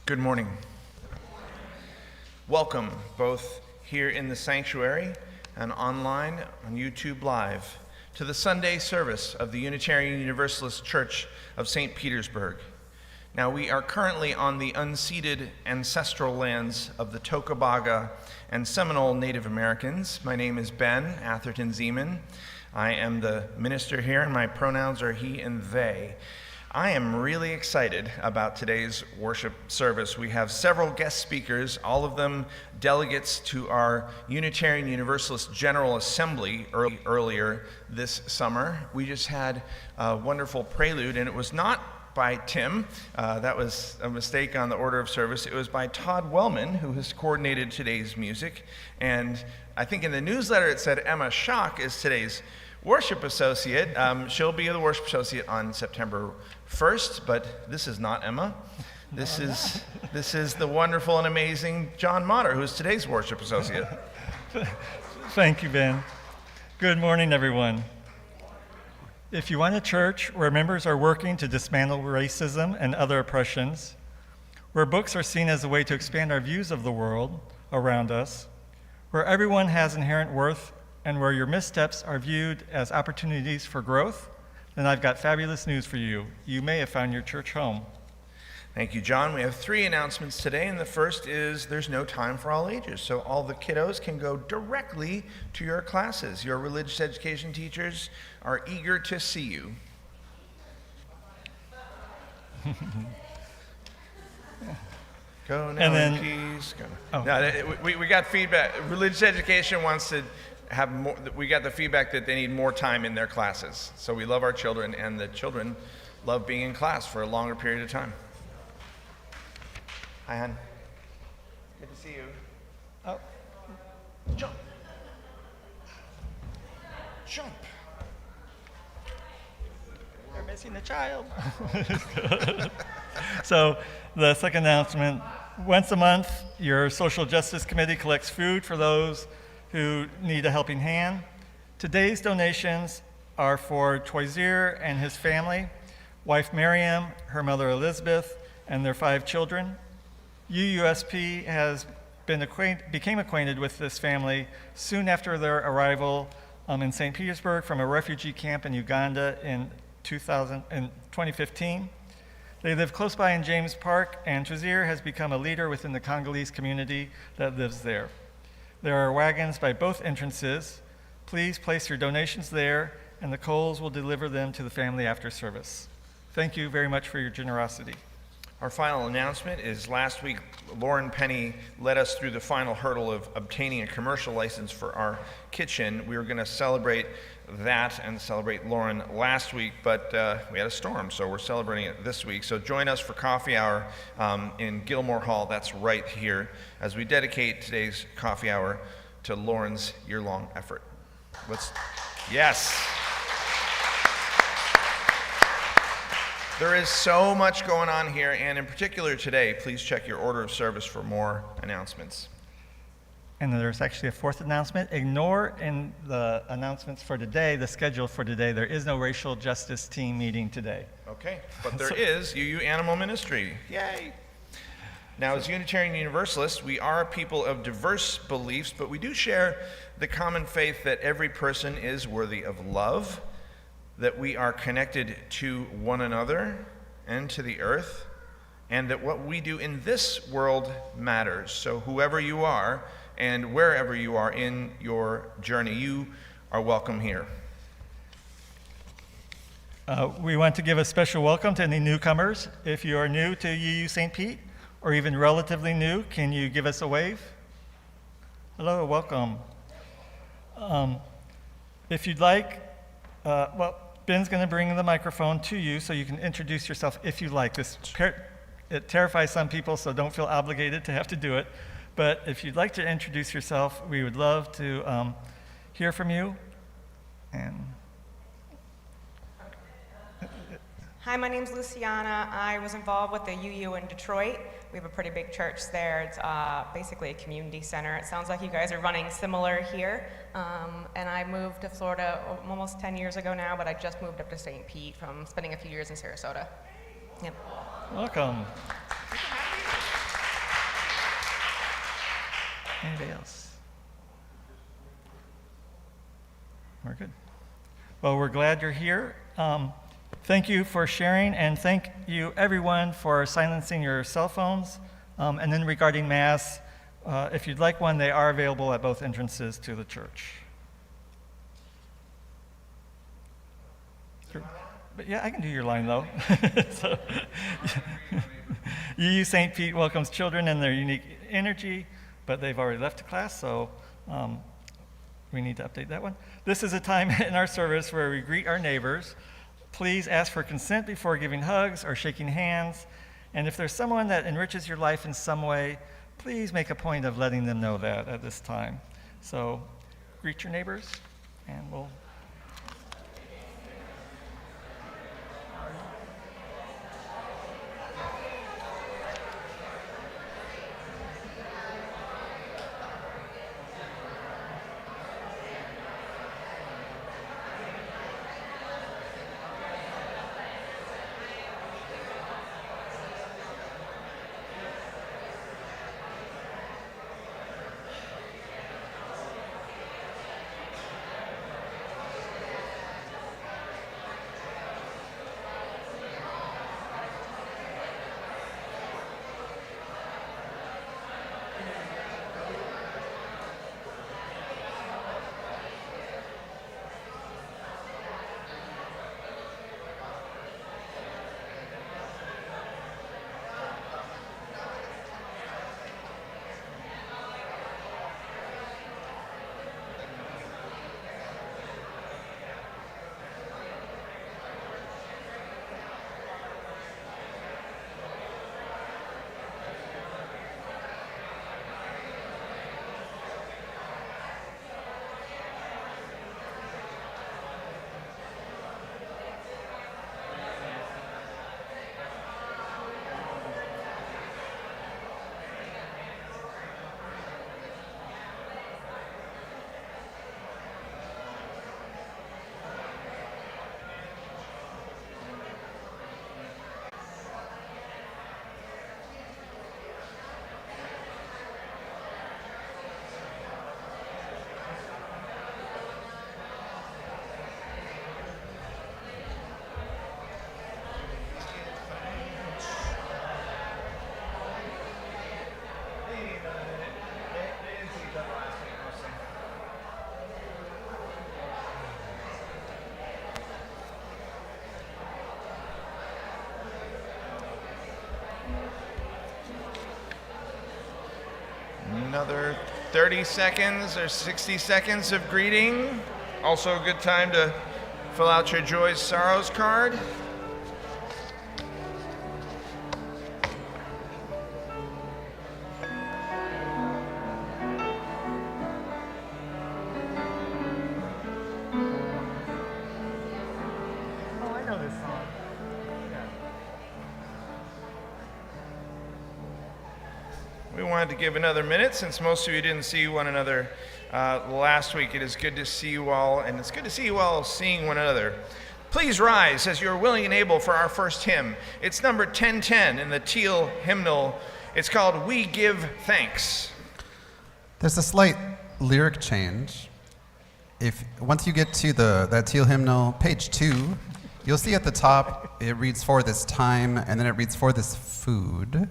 Good morning. Welcome, both here in the sanctuary and online on YouTube Live, to the Sunday service of the Unitarian Universalist Church of St. Petersburg. Now, we are currently on the unceded ancestral lands of the Tocobaga and Seminole Native Americans. My name is Ben Atherton Zeman. I am the minister here, and my pronouns are he and they. I am really excited about today's worship service. We have several guest speakers, all of them delegates to our Unitarian Universalist General Assembly earlier this summer. We just had a wonderful prelude, and it was not by Tim. That was a mistake on the order of service. It was by Todd Wellman, who has coordinated today's music. And I think in the newsletter it said Emma Schock is today's worship associate. She'll be the worship associate on September 1st, but this is not Emma. This is the wonderful and amazing John Motter, who's today's worship associate. Thank you, Ben. Good morning, everyone. If you want a church where members are working to dismantle racism and other oppressions, where books are seen as a way to expand our views of the world around us, where everyone has inherent worth, and where your missteps are viewed as opportunities for growth, then I've got fabulous news for you. You may have found your church home. Thank you, John. We have 3 announcements today, and the first is there's no time for all ages, so all the kiddos can go directly to your classes. Your religious education teachers are eager to see you. Go now, And then- please. Go. Oh. No, we got feedback. Religious education wants to have more. We got the feedback that they need more time in their classes. So we love our children, and the children love being in class for a longer period of time. Hi, hon. Good to see you. Oh, Jump. Jump. you're missing a child. So the second announcement, once a month, your social justice committee collects food for those who need a helping hand. Today's donations are for Toisier and his family, wife Miriam, her mother Elizabeth, and their 5 children. UUSP became acquainted with this family soon after their arrival in St. Petersburg from a refugee camp in Uganda in 2015. They live close by in James Park, and Toisier has become a leader within the Congolese community that lives there. There are wagons by both entrances. Please place your donations there, and the Coles will deliver them to the family after service. Thank you very much for your generosity. Our final announcement is last week, Lauren Penny led us through the final hurdle of obtaining a commercial license for our kitchen. We were going to celebrate that and celebrate Lauren last week, but we had a storm, so we're celebrating it this week. So join us for coffee hour in Gilmore Hall. That's right here, as we dedicate today's coffee hour to Lauren's year-long effort. Yes. There is so much going on here, and in particular today, please check your order of service for more announcements. And there's actually a 4th announcement. Ignore in the announcements for today, the schedule for today. There is no racial justice team meeting today. Okay, but there is UU Animal Ministry. Yay! Now, as Unitarian Universalists, we are a people of diverse beliefs, but we do share the common faith that every person is worthy of love, that we are connected to one another and to the earth, and that what we do in this world matters. So whoever you are and wherever you are in your journey, you are welcome here. We want to give a special welcome to any newcomers. If you are new to UU St. Pete, or even relatively new, can you give us a wave? Hello, welcome. If you'd like, Ben's going to bring the microphone to you so you can introduce yourself if you like. It terrifies some people, so don't feel obligated to have to do it. But if you'd like to introduce yourself, we would love to hear from you. Hi, my name's Luciana. I was involved with the UU in Detroit. We have a pretty big church there. It's basically a community center. It sounds like you guys are running similar here. And I moved to Florida almost 10 years ago now, but I just moved up to St. Pete from spending a few years in Sarasota. Yep. Welcome. Anybody else? We're good. Well, we're glad you're here. Thank you for sharing, and thank you, everyone, for silencing your cell phones. And then regarding Mass, if you'd like one, they are available at both entrances to the church. But yeah, I can do your line, though. So, UU St. Pete welcomes children and their unique energy, but they've already left the class, so we need to update that one. This is a time in our service where we greet our neighbors. Please ask for consent before giving hugs or shaking hands. And if there's someone that enriches your life in some way, please make a point of letting them know that at this time. So greet your neighbors, and we'll... Another 30 seconds or 60 seconds of greeting. Also a good time to fill out your joys, sorrows card. Oh, I know this song. We wanted to give another minute since most of you didn't see one another last week. It is good to see you all, and it's good to see you all seeing one another. Please rise as you're willing and able for our first hymn. It's number 1010 in the teal hymnal. It's called We Give Thanks. There's a slight lyric change. Once you get to that teal hymnal, page 2, you'll see at the top it reads for this time, and then it reads for this food.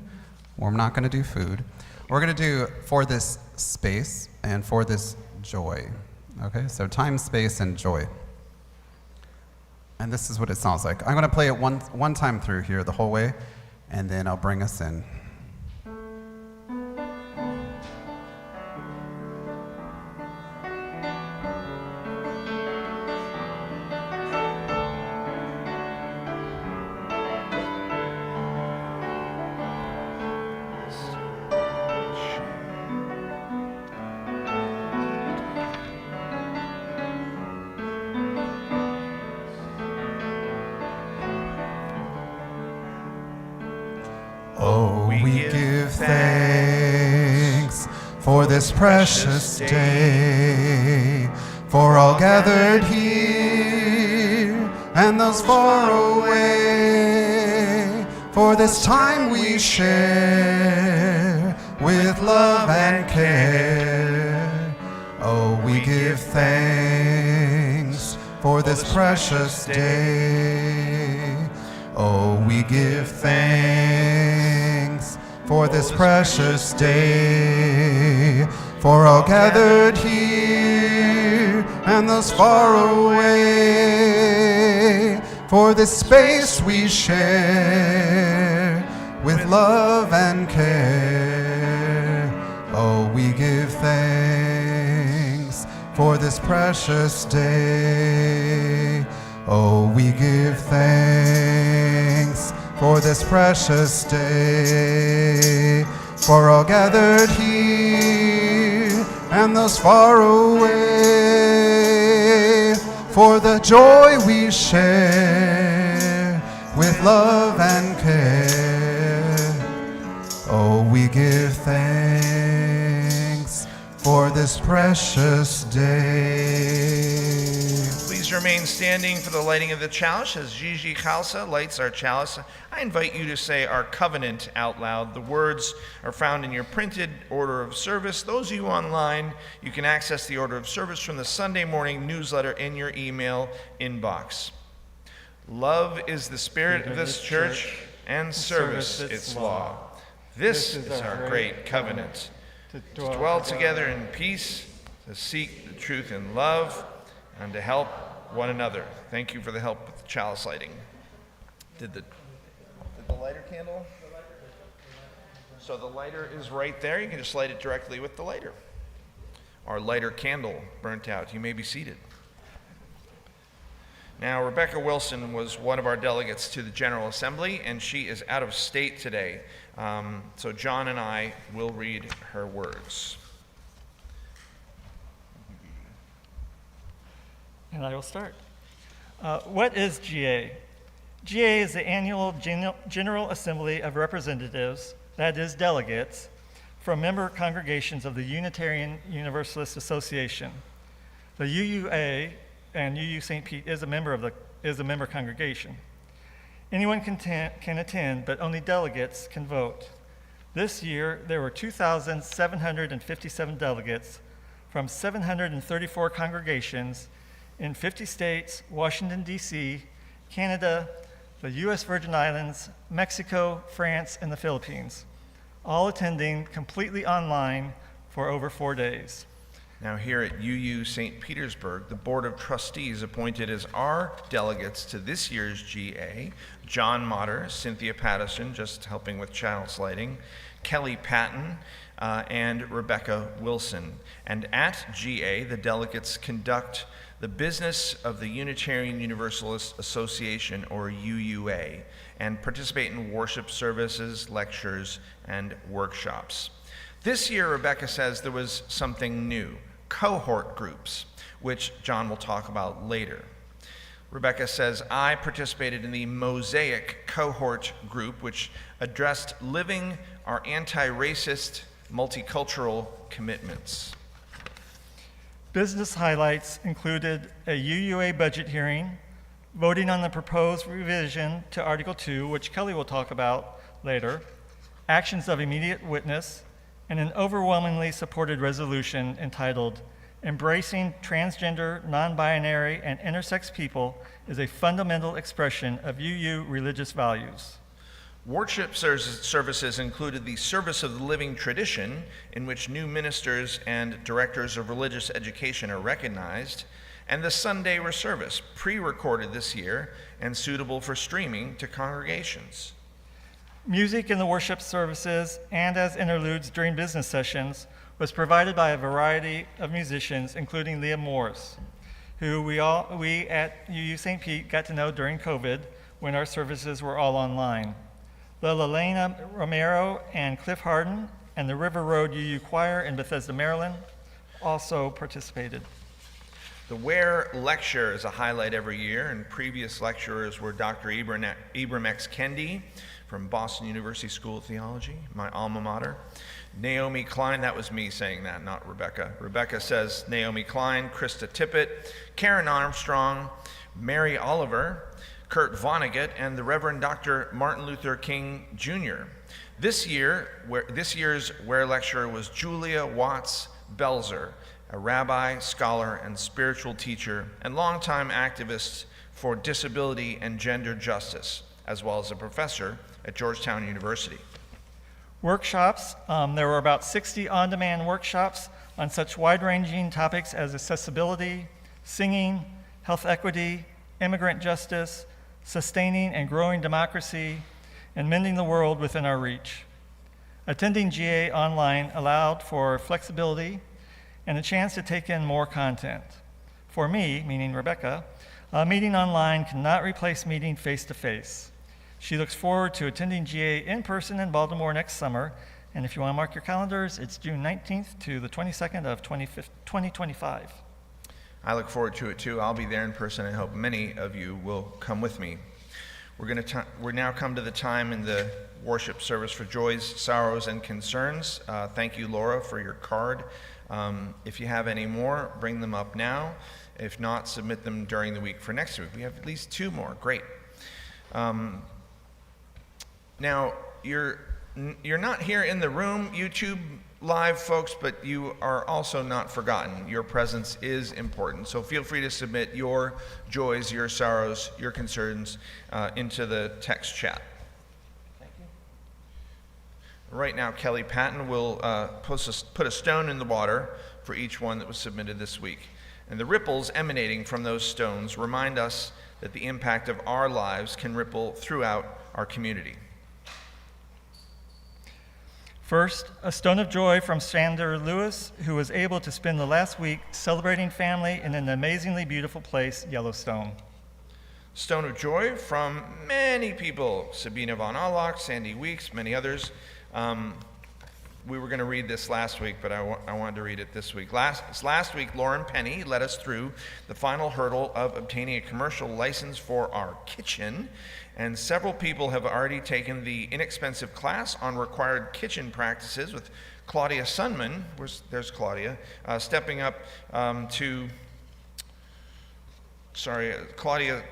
We're not going to do food. We're going to do for this space and for this joy. Okay, so time, space, and joy. And this is what it sounds like. I'm going to play it one time through here the whole way, and then I'll bring us in. Oh, we give thanks for this precious day, for all gathered here and those far away, for this time we share with love and care. Oh, we give thanks for this precious day. Oh, we give thanks for this precious day, for all gathered here and those far away, for this space we share with love and care. Oh, we give thanks for this precious day. Oh, we give thanks for this precious day, for all gathered here and those far away, for the joy we share with love and care. Oh, we give thanks for this precious day. Please remain standing for the lighting of the chalice as Gigi Khalsa lights our chalice. I invite you to say our covenant out loud. The words are found in your printed order of service. Those of you online, you can access the order of service from the Sunday morning newsletter in your email inbox. Love is the spirit of this church, and service its law. This is our great covenant, to dwell together in peace, to seek the truth in love, and to help one another. Thank you for the help with the chalice lighting. Did the lighter candle? So the lighter is right there. You can just light it directly with the lighter. Our lighter candle burnt out. You may be seated. Now, Rebecca Wilson was one of our delegates to the General Assembly, and she is out of state today. So John and I will read her words. And I will start. What is GA? GA is the annual General Assembly of Representatives, that is delegates, from member congregations of the Unitarian Universalist Association. The UUA and UU St. Pete is a member congregation. Anyone can attend, but only delegates can vote. This year, there were 2,757 delegates from 734 congregations in 50 states, Washington, D.C., Canada, the U.S. Virgin Islands, Mexico, France, and the Philippines, all attending completely online for over 4 days. Now here at UU St. Petersburg, the Board of Trustees appointed as our delegates to this year's GA, John Motter, Cynthia Patterson, just helping with chalice lighting, Kelly Patton, and Rebecca Wilson. And at GA, the delegates conduct the business of the Unitarian Universalist Association, or UUA, and participate in worship services, lectures, and workshops. This year, Rebecca says there was something new, cohort groups, which John will talk about later. Rebecca says, I participated in the Mosaic cohort group, which addressed living our anti-racist, multicultural commitments. Business highlights included a UUA budget hearing, voting on the proposed revision to Article 2, which Kelly will talk about later, actions of immediate witness, and an overwhelmingly supported resolution entitled, Embracing Transgender, Non-Binary, and Intersex People is a Fundamental Expression of UU Religious Values. Worship services included the Service of the Living Tradition, in which new ministers and directors of religious education are recognized, and the Sunday service, pre-recorded this year and suitable for streaming to congregations. Music in the worship services and as interludes during business sessions was provided by a variety of musicians, including Leah Morris, who we at UU St. Pete got to know during COVID when our services were all online. The Lelena Romero and Cliff Harden and the River Road UU Choir in Bethesda, Maryland also participated. The Ware Lecture is a highlight every year, and previous lecturers were Dr. Ibram X. Kendi from Boston University School of Theology, my alma mater. Naomi Klein, that was me saying that, not Rebecca. Rebecca says Naomi Klein, Krista Tippett, Karen Armstrong, Mary Oliver, Kurt Vonnegut, and the Reverend Dr. Martin Luther King Jr. This year's Ware lecturer was Julia Watts Belzer, a rabbi, scholar, and spiritual teacher, and longtime activist for disability and gender justice, as well as a professor at Georgetown University. Workshops, there were about 60 on-demand workshops on such wide-ranging topics as accessibility, singing, health equity, immigrant justice, sustaining and growing democracy, and mending the world within our reach. Attending GA online allowed for flexibility and a chance to take in more content. For me, meaning Rebecca, meeting online cannot replace meeting face-to-face. She looks forward to attending GA in person in Baltimore next summer, and if you want to mark your calendars, it's June 19th to the 22nd of 2025. I look forward to it too. I'll be there in person and hope many of you will come with me. We're now come to the time in the worship service for joys, sorrows, and concerns. Thank you, Laura, for your card. If you have any more, bring them up now. If not, submit them during the week for next week. We have at least 2 more. Great. Now, you're not here in the room, YouTube Live folks, but you are also not forgotten. Your presence is important. So feel free to submit your joys, your sorrows, your concerns into the text chat. Thank you. Right now, Kelly Patton will put a stone in the water for each one that was submitted this week. And the ripples emanating from those stones remind us that the impact of our lives can ripple throughout our community. First, a stone of joy from Sander Lewis, who was able to spend the last week celebrating family in an amazingly beautiful place, Yellowstone. Stone of joy from many people, Sabina von Allach, Sandy Weeks, many others. We were going to read this last week, but I wanted to read it this week. Last week, Lauren Penny led us through the final hurdle of obtaining a commercial license for our kitchen, and several people have already taken the inexpensive class on required kitchen practices with Claudia Sunman, there's Claudia, stepping up Claudia,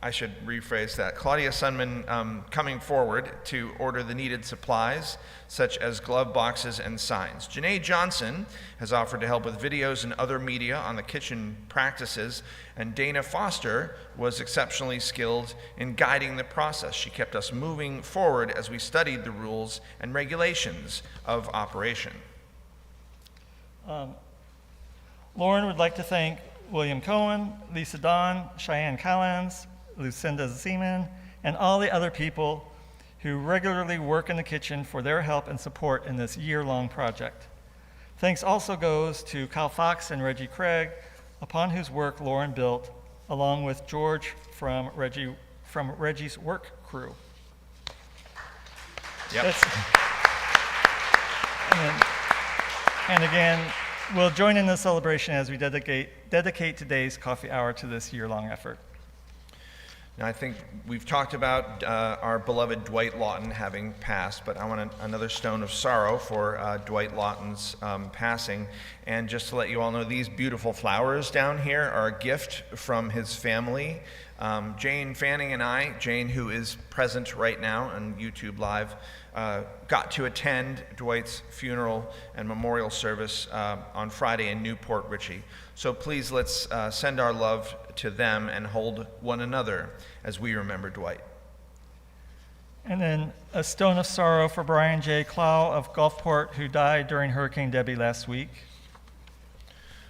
I should rephrase that. Claudia Sunman coming forward to order the needed supplies, such as glove boxes and signs. Janae Johnson has offered to help with videos and other media on the kitchen practices, and Dana Foster was exceptionally skilled in guiding the process. She kept us moving forward as we studied the rules and regulations of operation. Lauren would like to thank William Cohen, Lisa Don, Cheyenne Collins, Lucinda Zeman, and all the other people who regularly work in the kitchen for their help and support in this year-long project. Thanks also goes to Kyle Fox and Reggie Craig, upon whose work Lauren built, along with George from Reggie's work crew. Yep. And again, we'll join in the celebration as we dedicate today's coffee hour to this year-long effort. Now, I think we've talked about our beloved Dwight Lawton having passed, but I want another stone of sorrow for Dwight Lawton's passing. And just to let you all know, these beautiful flowers down here are a gift from his family. Jane Fanning and I, Jane, who is present right now on YouTube Live, got to attend Dwight's funeral and memorial service on Friday in Newport Richey. So please let's send our love to them and hold one another as we remember Dwight. And then a stone of sorrow for Brian J. Clow of Gulfport, who died during Hurricane Debbie last week.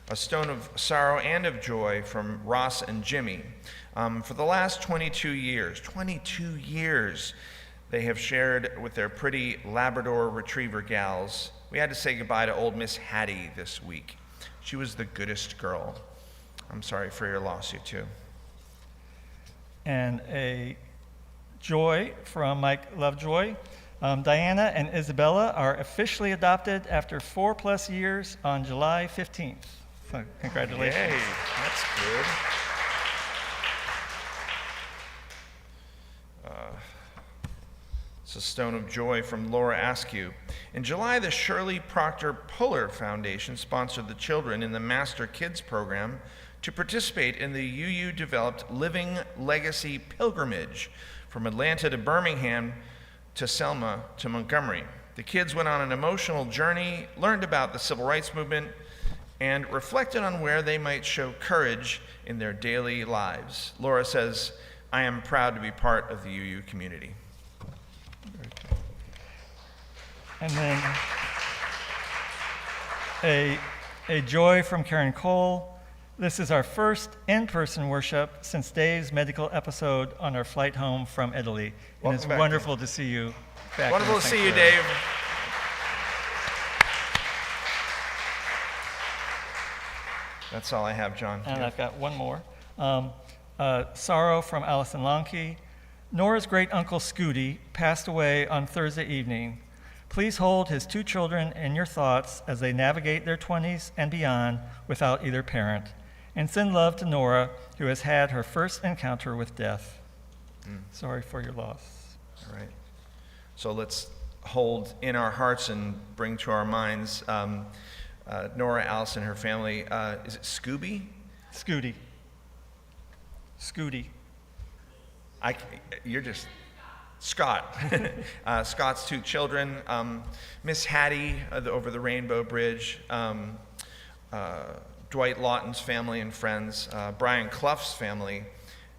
A stone of sorrow and of joy from Ross and Jimmy. For the last 22 years, they have shared with their pretty Labrador Retriever gals. We had to say goodbye to old Miss Hattie this week. She was the goodest girl. I'm sorry for your loss, you two. And a joy from Mike Lovejoy. Diana and Isabella are officially adopted after 4+ years on July 15th. So congratulations. Yay, that's good. It's a stone of joy from Laura Askew. In July, the Shirley Proctor Puller Foundation sponsored the children in the Master Kids program to participate in the UU-developed Living Legacy Pilgrimage from Atlanta to Birmingham to Selma to Montgomery. The kids went on an emotional journey, learned about the civil rights movement, and reflected on where they might show courage in their daily lives. Laura says, "I am proud to be part of the UU community." And then a joy from Karen Cole. This is our first in-person worship since Dave's medical episode on our flight home from Italy. And Welcome it's back, wonderful to see you back. Wonderful in the to see you, sanctuary. Dave. That's all I have, John. And I've got one more. Sorrow from Allison Lonke. Nora's great uncle Scooty passed away on Thursday evening. Please hold his 2 children in your thoughts as they navigate their 20s and beyond without either parent. And send love to Nora, who has had her first encounter with death. Sorry for your loss. All right. So let's hold in our hearts and bring to our minds Nora, Allison, her family. Is it Scooby? Scooty. Scooty. You're just Scott. Scott's 2 children. Miss Hattie over the Rainbow Bridge. Dwight Lawton's family and friends. Brian Clough's family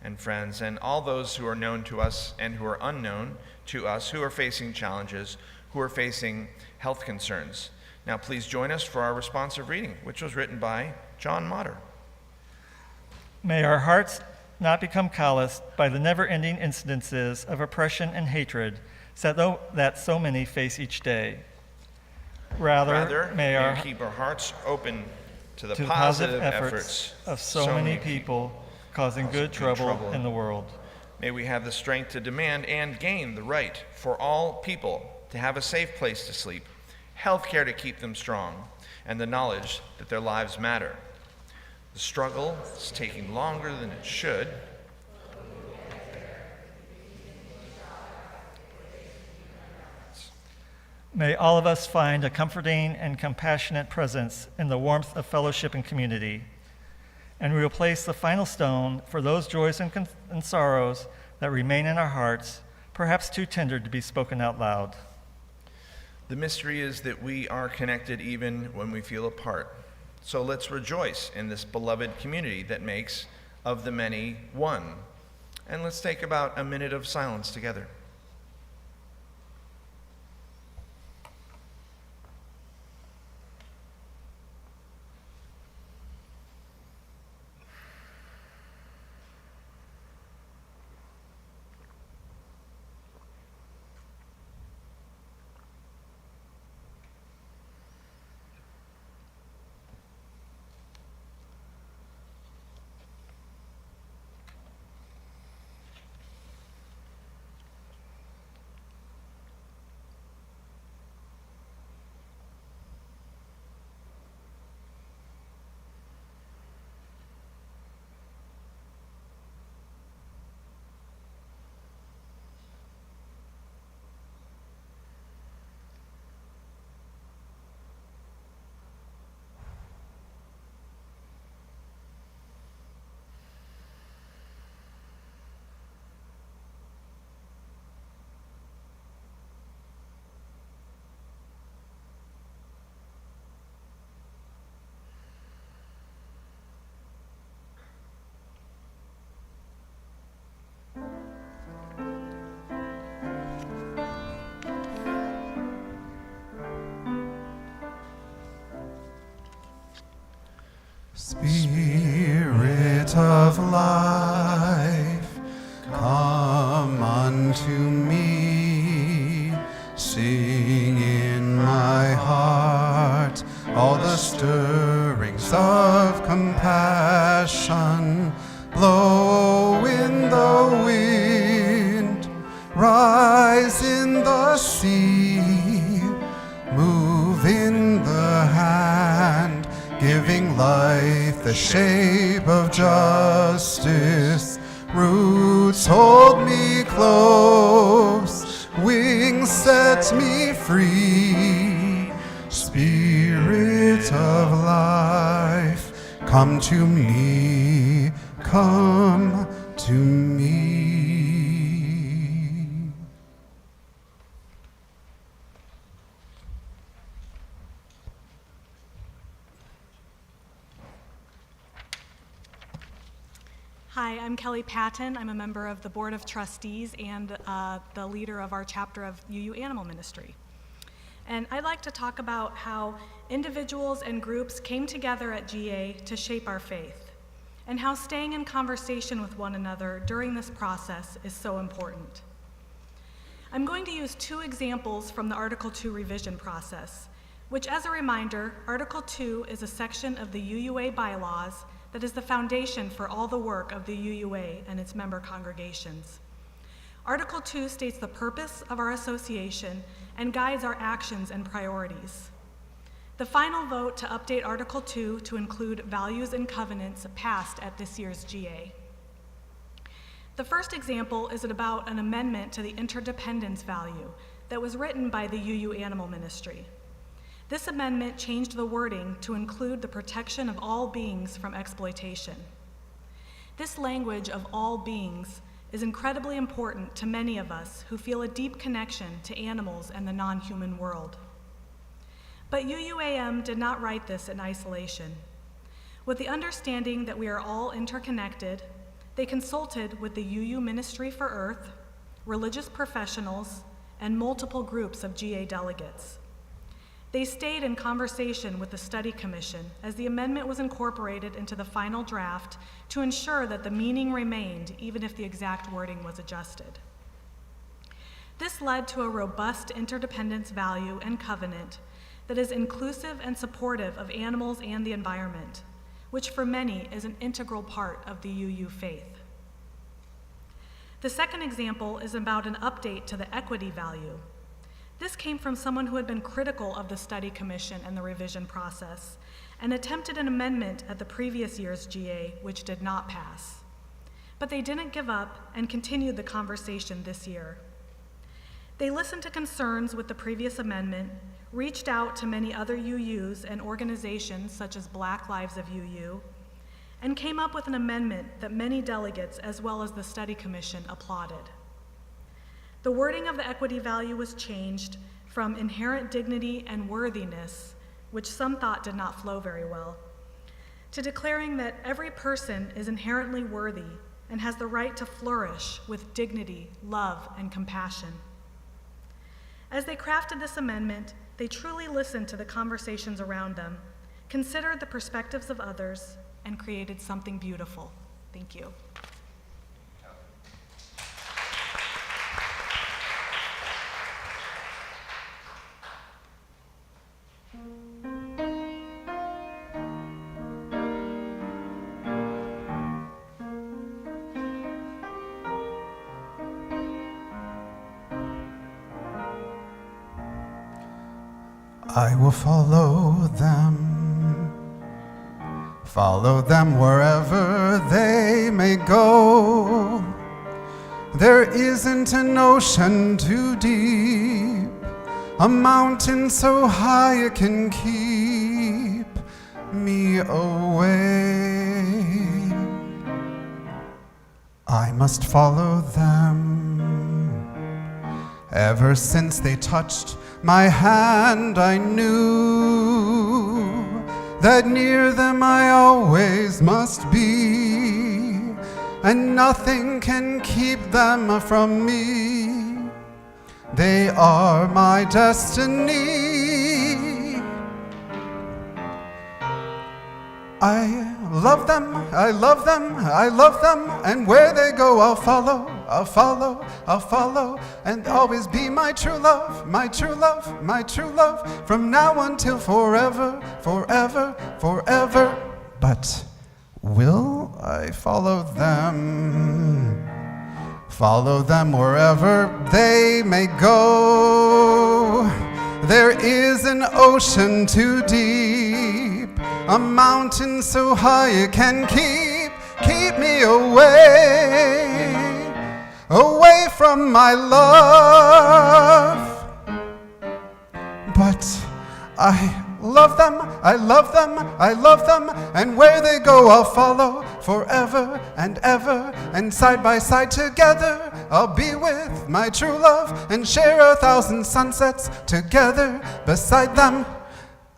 and friends. And all those who are known to us and who are unknown to us, who are facing challenges, who are facing health concerns. Now please join us for our responsive reading, which was written by John Motter. May our hearts not become calloused by the never-ending incidences of oppression and hatred that so many face each day. Rather, may our keep our hearts open to the to positive efforts of so many people causing good trouble in the world. May we have the strength to demand and gain the right for all people to have a safe place to sleep, health care to keep them strong, and the knowledge that their lives matter. The struggle is taking longer than it should. May all of us find a comforting and compassionate presence in the warmth of fellowship and community. And we will place the final stone for those joys and sorrows that remain in our hearts, perhaps too tender to be spoken out loud. The mystery is that we are connected even when we feel apart. So let's rejoice in this beloved community that makes of the many one. And let's take about a minute of silence together. Spirit of life, come unto me. Sing in my heart all the stirrings of compassion. Blow in the wind, rise in the sea, move in the hand, giving life the shape of justice. Roots hold me close, wings set me free. Spirit of life, come to me, come to me. Hi, I'm Kelly Patton. I'm a member of the Board of Trustees and the leader of our chapter of UU Animal Ministry. And I'd like to talk about how individuals and groups came together at GA to shape our faith, and how staying in conversation with one another during this process is so important. I'm going to use two examples from the Article 2 revision process, which, as a reminder, Article 2 is a section of the UUA bylaws that is the foundation for all the work of the UUA and its member congregations. Article 2 states the purpose of our association and guides our actions and priorities. The final vote to update Article 2 to include values and covenants passed at this year's GA. The first example is about an amendment to the interdependence value that was written by the UU Animal Ministry. This amendment changed the wording to include the protection of all beings from exploitation. This language of all beings is incredibly important to many of us who feel a deep connection to animals and the non-human world. But UUAM did not write this in isolation. With the understanding that we are all interconnected, they consulted with the UU Ministry for Earth, religious professionals, and multiple groups of GA delegates. They stayed in conversation with the Study Commission as the amendment was incorporated into the final draft to ensure that the meaning remained even if the exact wording was adjusted. This led to a robust interdependence value and covenant that is inclusive and supportive of animals and the environment, which for many is an integral part of the UU faith. The second example is about an update to the equity value. This came from someone who had been critical of the Study Commission and the revision process and attempted an amendment at the previous year's GA, which did not pass. But they didn't give up and continued the conversation this year. They listened to concerns with the previous amendment, reached out to many other UUs and organizations such as Black Lives of UU, and came up with an amendment that many delegates, as well as the Study Commission, applauded. The wording of the equity value was changed from inherent dignity and worthiness, which some thought did not flow very well, to declaring that every person is inherently worthy and has the right to flourish with dignity, love, and compassion. As they crafted this amendment, they truly listened to the conversations around them, considered the perspectives of others, and created something beautiful. Thank you. I will follow them wherever they may go. There isn't an ocean too deep, a mountain so high it can keep me away. I must follow them. Ever since they touched my hand, I knew that near them I always must be, and nothing can keep them from me. They are my destiny. I love them, I love them, I love them, and where they go I'll follow, I'll follow, I'll follow, and always be my true love, my true love, my true love, from now until forever, forever, forever. But will I follow them? Follow them wherever they may go. There is an ocean too deep, a mountain so high it can keep me away from my love. But I love them, I love them, I love them, and where they go I'll follow forever and ever, and side by side together I'll be with my true love and share 1,000 sunsets together beside them.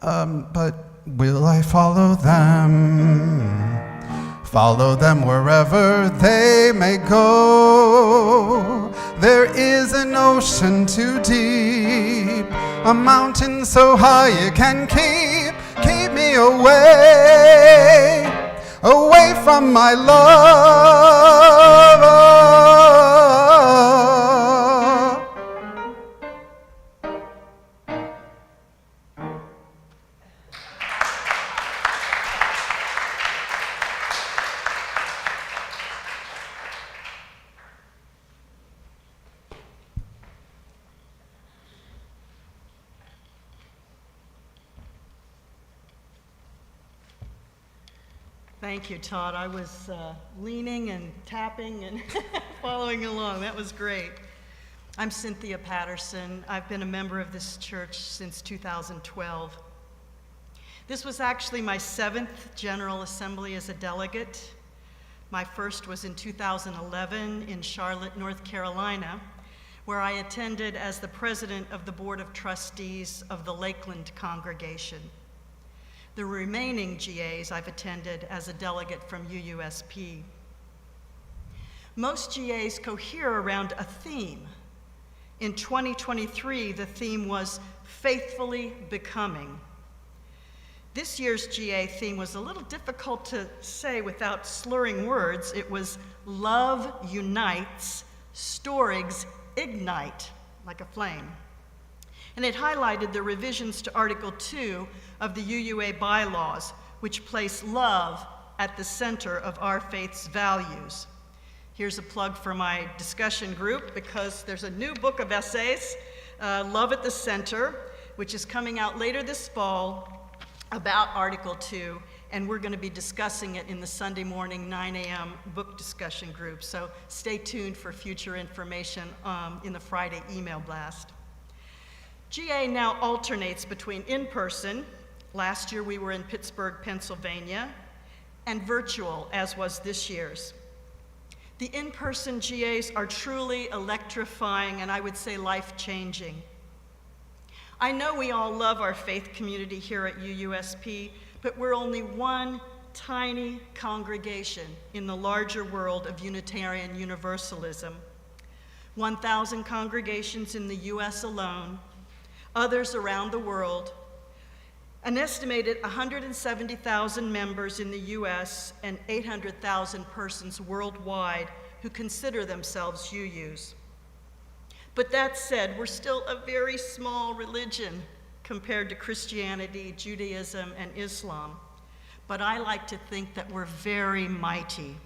But will I follow them? Follow them wherever they may go. There is an ocean too deep, a mountain so high it can keep me away, away from my love. Thank you, Todd. I was leaning and tapping and following along. That was great. I'm Cynthia Patterson. I've been a member of this church since 2012. This was actually my 7th General Assembly as a delegate. My first was in 2011 in Charlotte, North Carolina, where I attended as the president of the Board of Trustees of the Lakeland congregation. The remaining GAs I've attended as a delegate from UUSP. Most GAs cohere around a theme. In 2023, the theme was Faithfully Becoming. This year's GA theme was a little difficult to say without slurring words. It was Love Unites, Storigs Ignite, like a flame. And it highlighted the revisions to Article 2 of the UUA bylaws, which place love at the center of our faith's values. Here's a plug for my discussion group, because there's a new book of essays, Love at the Center, which is coming out later this fall about Article 2, and we're going to be discussing it in the Sunday morning 9 a.m. book discussion group. So stay tuned for future information in the Friday email blast. GA now alternates between in-person, last year we were in Pittsburgh, Pennsylvania, and virtual, as was this year's. The in-person GAs are truly electrifying and I would say life-changing. I know we all love our faith community here at UUSP, but we're only one tiny congregation in the larger world of Unitarian Universalism. 1,000 congregations in the US alone, others around the world, an estimated 170,000 members in the US and 800,000 persons worldwide who consider themselves UUs. But that said, we're still a very small religion compared to Christianity, Judaism, and Islam. But I like to think that we're very mighty.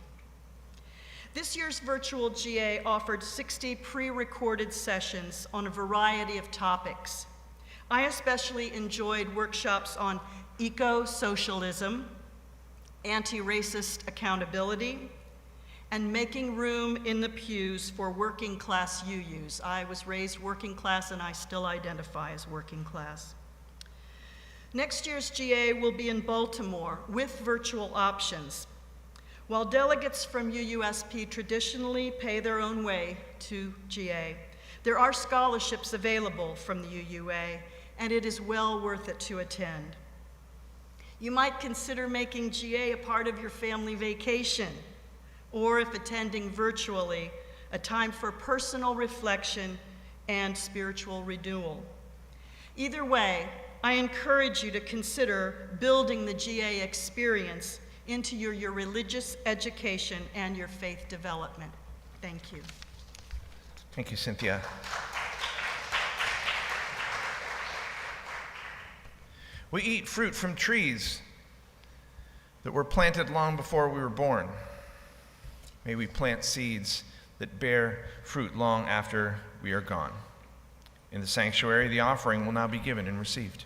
This year's virtual GA offered 60 pre-recorded sessions on a variety of topics. I especially enjoyed workshops on eco-socialism, anti-racist accountability, and making room in the pews for working class UUs. I was raised working class and I still identify as working class. Next year's GA will be in Baltimore with virtual options. While delegates from UUSP traditionally pay their own way to GA, there are scholarships available from the UUA, and it is well worth it to attend. You might consider making GA a part of your family vacation, or if attending virtually, a time for personal reflection and spiritual renewal. Either way, I encourage you to consider building the GA experience into your religious education and your faith development. Thank you. Thank you, Cynthia. We eat fruit from trees that were planted long before we were born. May we plant seeds that bear fruit long after we are gone. In the sanctuary, the offering will now be given and received.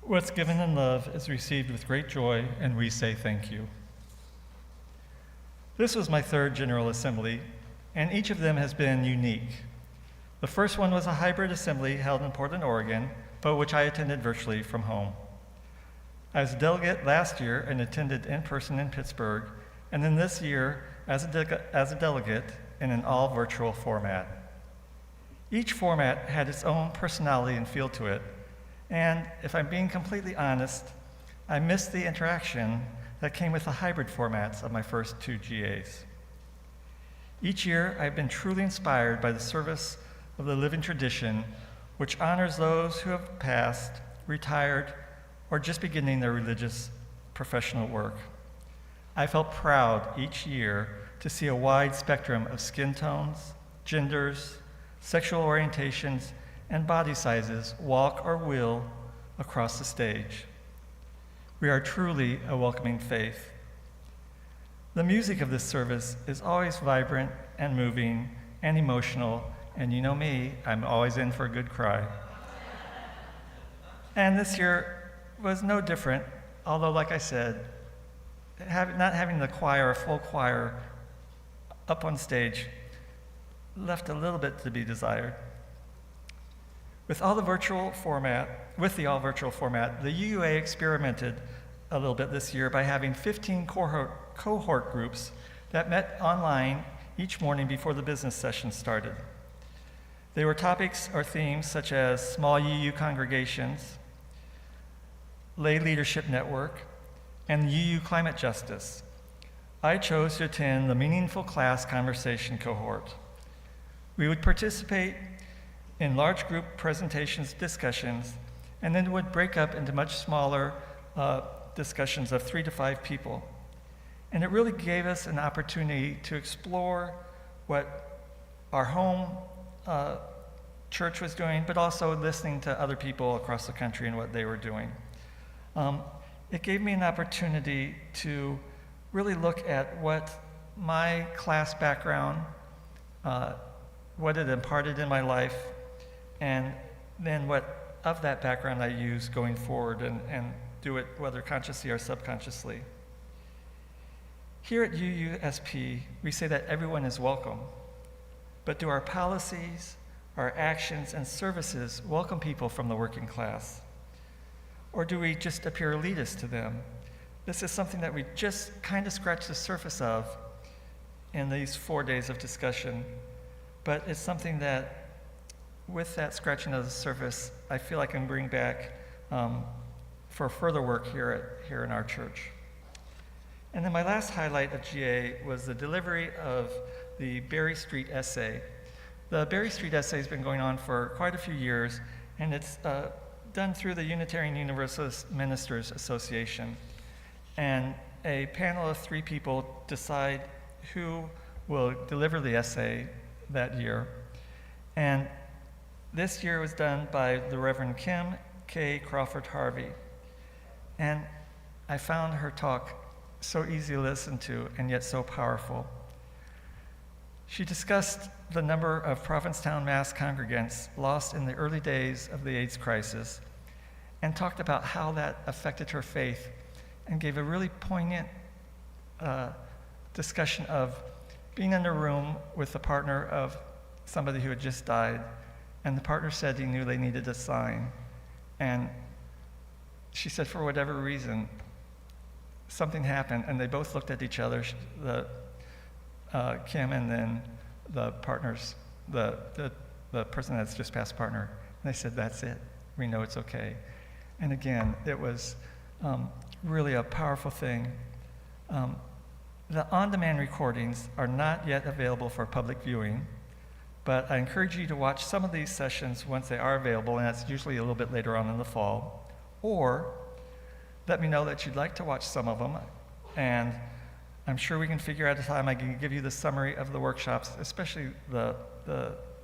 What's given in love is received with great joy, and we say thank you. This was my third General Assembly, and each of them has been unique. The first one was a hybrid assembly held in Portland, Oregon, but which I attended virtually from home. I was a delegate last year and attended in person in Pittsburgh, and then this year as a delegate in an all-virtual format. Each format had its own personality and feel to it, and if I'm being completely honest, I missed the interaction that came with the hybrid formats of my first 2 GAs. Each year, I've been truly inspired by the service of the living tradition, which honors those who have passed, retired, or just beginning their religious professional work. I felt proud each year to see a wide spectrum of skin tones, genders, sexual orientations, and body sizes walk or wheel across the stage. We are truly a welcoming faith. The music of this service is always vibrant and moving and emotional, and you know me, I'm always in for a good cry. And this year was no different, although like I said, not having the choir, a full choir, up on stage left a little bit to be desired. With the all-virtual format, the UUA experimented a little bit this year by having 15 cohort groups that met online each morning before the business session started. They were topics or themes such as small UU congregations, lay leadership network, and UU climate justice. I chose to attend the meaningful class conversation cohort. We would participate in large group presentations, discussions, and then would break up into much smaller discussions of 3 to 5 people. And it really gave us an opportunity to explore what our home church was doing, but also listening to other people across the country and what they were doing. It gave me an opportunity to really look at what my class background, what it imparted in my life, and then what of that background I use going forward and do it whether consciously or subconsciously. Here at UUSP, we say that everyone is welcome, but do our policies, our actions, and services welcome people from the working class? Or do we just appear elitist to them? This is something that we just kind of scratched the surface of in these 4 days of discussion, but it's something that with that scratching of the surface, I feel I can bring back for further work here in our church. And then my last highlight of GA was the delivery of the Berry Street essay. The Berry Street essay has been going on for quite a few years, and it's done through the Unitarian Universalist Ministers Association. And a panel of 3 people decide who will deliver the essay that year. And this year was done by the Reverend Kim K. Crawford Harvey. And I found her talk so easy to listen to and yet so powerful. She discussed the number of Provincetown Mass congregants lost in the early days of the AIDS crisis and talked about how that affected her faith and gave a really poignant discussion of being in a room with the partner of somebody who had just died, and the partner said he knew they needed a sign. And she said for whatever reason, something happened, and they both looked at each other, Kim and then the partners, the person that's just passed partner. And they said, that's it. We know it's okay. And again, it was really a powerful thing. The on-demand recordings are not yet available for public viewing, but I encourage you to watch some of these sessions once they are available, and that's usually a little bit later on in the fall. Or let me know that you'd like to watch some of them, and I'm sure we can figure out a time I can give you the summary of the workshops, especially the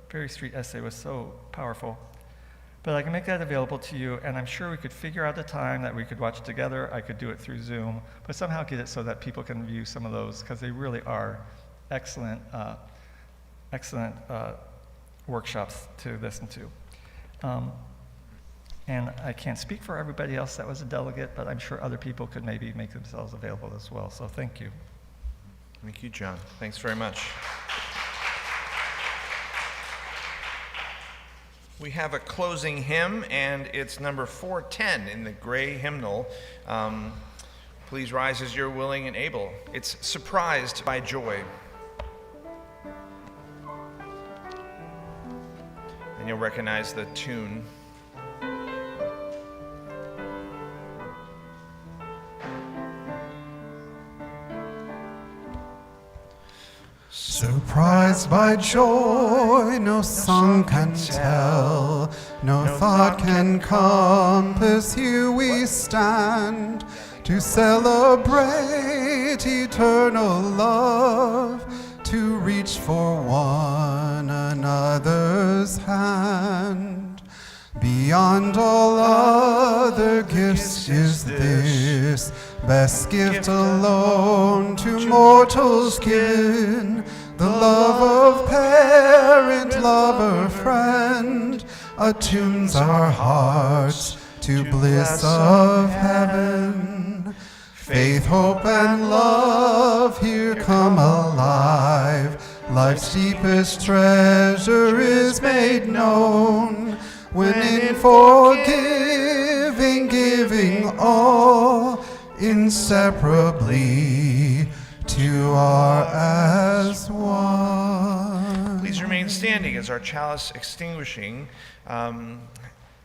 Berry Street essay was so powerful. But I can make that available to you, and I'm sure we could figure out a time that we could watch together. I could do it through Zoom, but somehow get it so that people can view some of those, because they really are excellent, excellent workshops to listen to. And I can't speak for everybody else that was a delegate, but I'm sure other people could maybe make themselves available as well. So thank you. Thank you, John. Thanks very much. We have a closing hymn, and it's number 410 in the gray hymnal. Please rise as you're willing and able. It's Surprised by Joy. And you'll recognize the tune. Surprised by joy, no song can tell, no thought can compass. Here we stand to celebrate eternal love, to reach for one another's hand. Beyond all other gifts is this best gift alone to mortals given, the love of parent, lover, friend, attunes our hearts to bliss of heaven. Faith, hope, and love here come alive. Life's deepest treasure is made known when in forgiving, giving all, inseparably two are as one. Please remain standing as our chalice extinguishing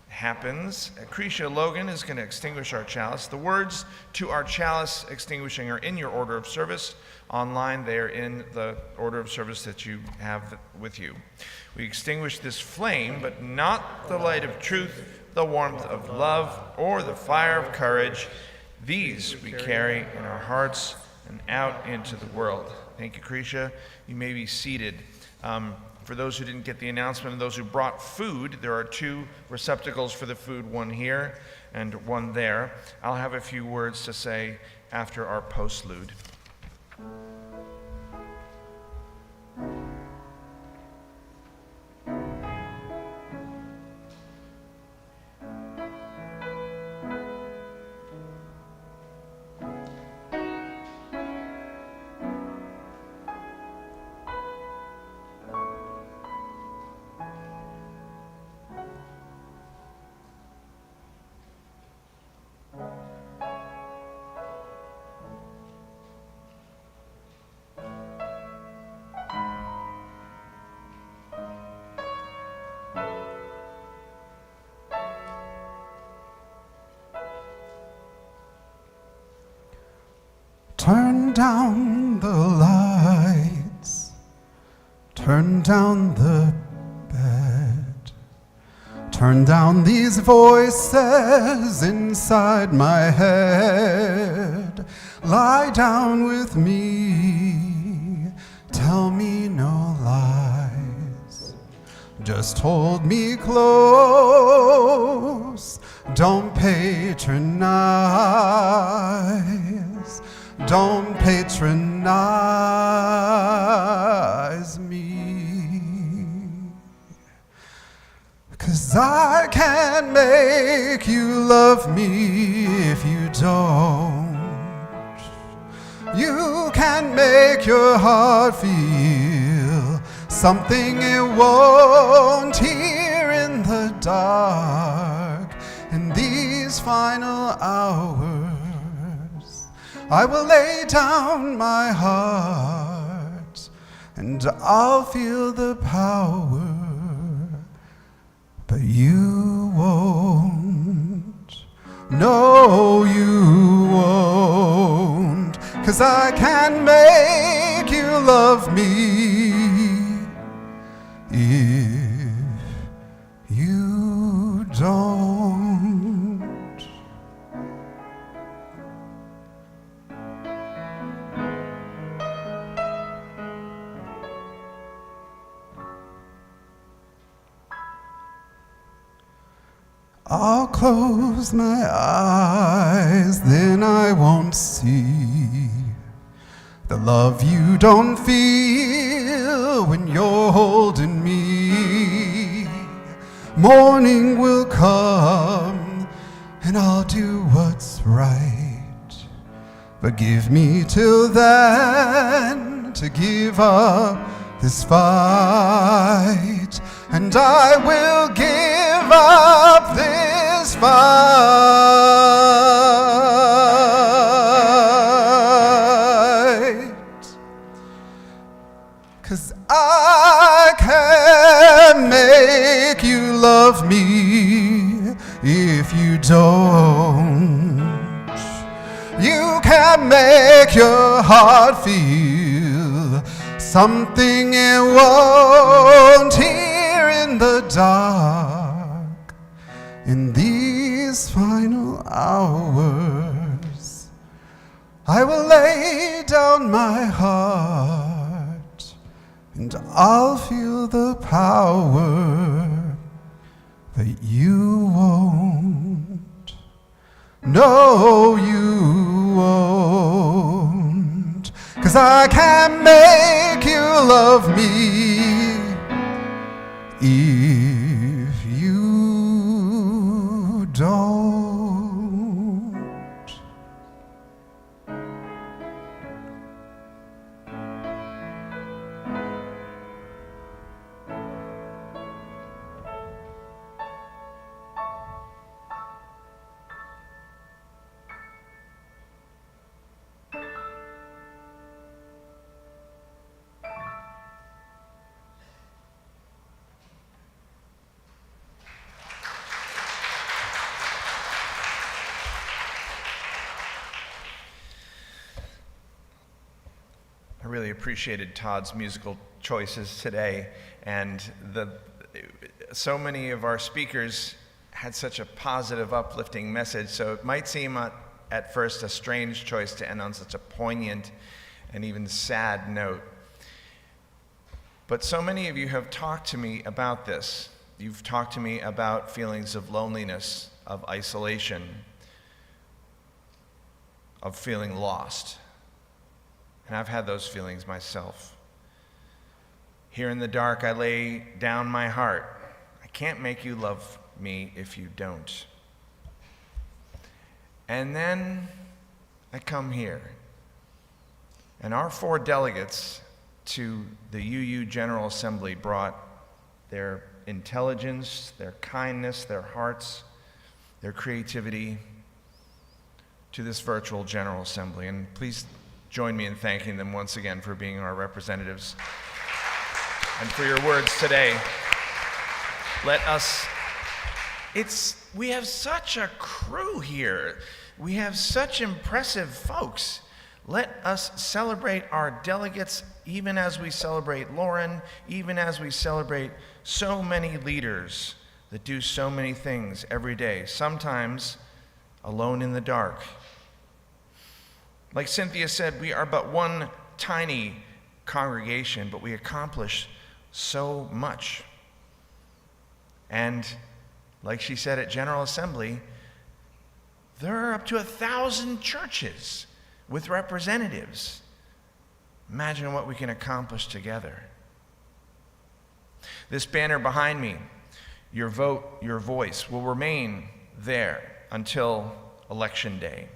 happens. Cretia Logan is going to extinguish our chalice. The words to our chalice extinguishing are in your order of service. Online, they are in the order of service that you have with you. We extinguish this flame, but not the light of truth, the warmth of love, or the fire of courage. These we carry in our hearts and out into the world. Thank you, Cretia. You may be seated. For those who didn't get the announcement and those who brought food, there are 2 receptacles for the food, one here and one there. I'll have a few words to say after our postlude. Turn down the lights, turn down the bed, turn down these voices inside my head. Lie down with me, tell me no lies, just hold me close, don't patronize. Don't patronize me, 'cause I can't make you love me if you don't. You can make your heart feel something it won't. Here in the dark, in these final hours, I will lay down my heart and I'll feel the power, but you won't. No, you won't, 'cause I can make you love me if you don't. I'll close my eyes, then I won't see the love you don't feel when you're holding me. Morning will come, and I'll do what's right. But give me till then to give up this fight, and I will give up this fight. 'Cause I can make you love me if you don't. You can make your heart feel something it won't here in the dark. In these final hours, I will lay down my heart, and I'll feel the power that you won't. No, you won't. 'Cause I can't make you love me if you don't. I really appreciated Todd's musical choices today, and so many of our speakers had such a positive, uplifting message, so it might seem at first a strange choice to end on such a poignant and even sad note. But so many of you have talked to me about this. You've talked to me about feelings of loneliness, of isolation, of feeling lost. And I've had those feelings myself. Here in the dark, I lay down my heart. I can't make you love me if you don't. And then I come here. And our 4 delegates to the UU General Assembly brought their intelligence, their kindness, their hearts, their creativity to this virtual General Assembly. And please join me in thanking them once again for being our representatives and for your words today. We have such a crew here. We have such impressive folks. Let us celebrate our delegates even as we celebrate Lauren, even as we celebrate so many leaders that do so many things every day, sometimes alone in the dark. Like Cynthia said, we are but one tiny congregation, but we accomplish so much. And like she said at General Assembly, there are up to 1,000 churches with representatives. Imagine what we can accomplish together. This banner behind me, your vote, your voice, will remain there until Election Day.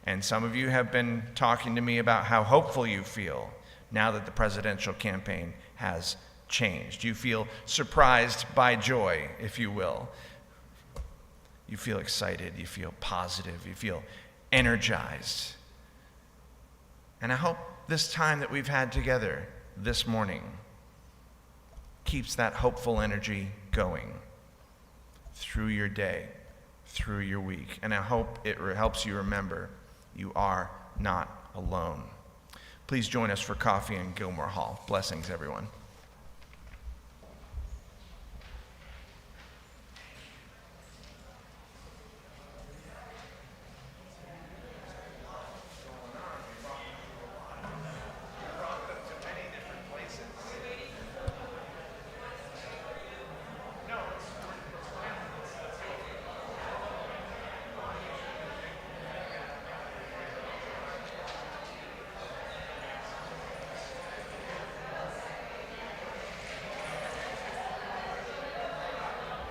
And some of you have been talking to me about how hopeful you feel now that the presidential campaign has changed. You feel surprised by joy, if you will. You feel excited, you feel positive, you feel energized. And I hope this time that we've had together this morning keeps that hopeful energy going through your day, through your week. And I hope it helps you remember you are not alone. Please join us for coffee in Gilmore Hall. Blessings, everyone.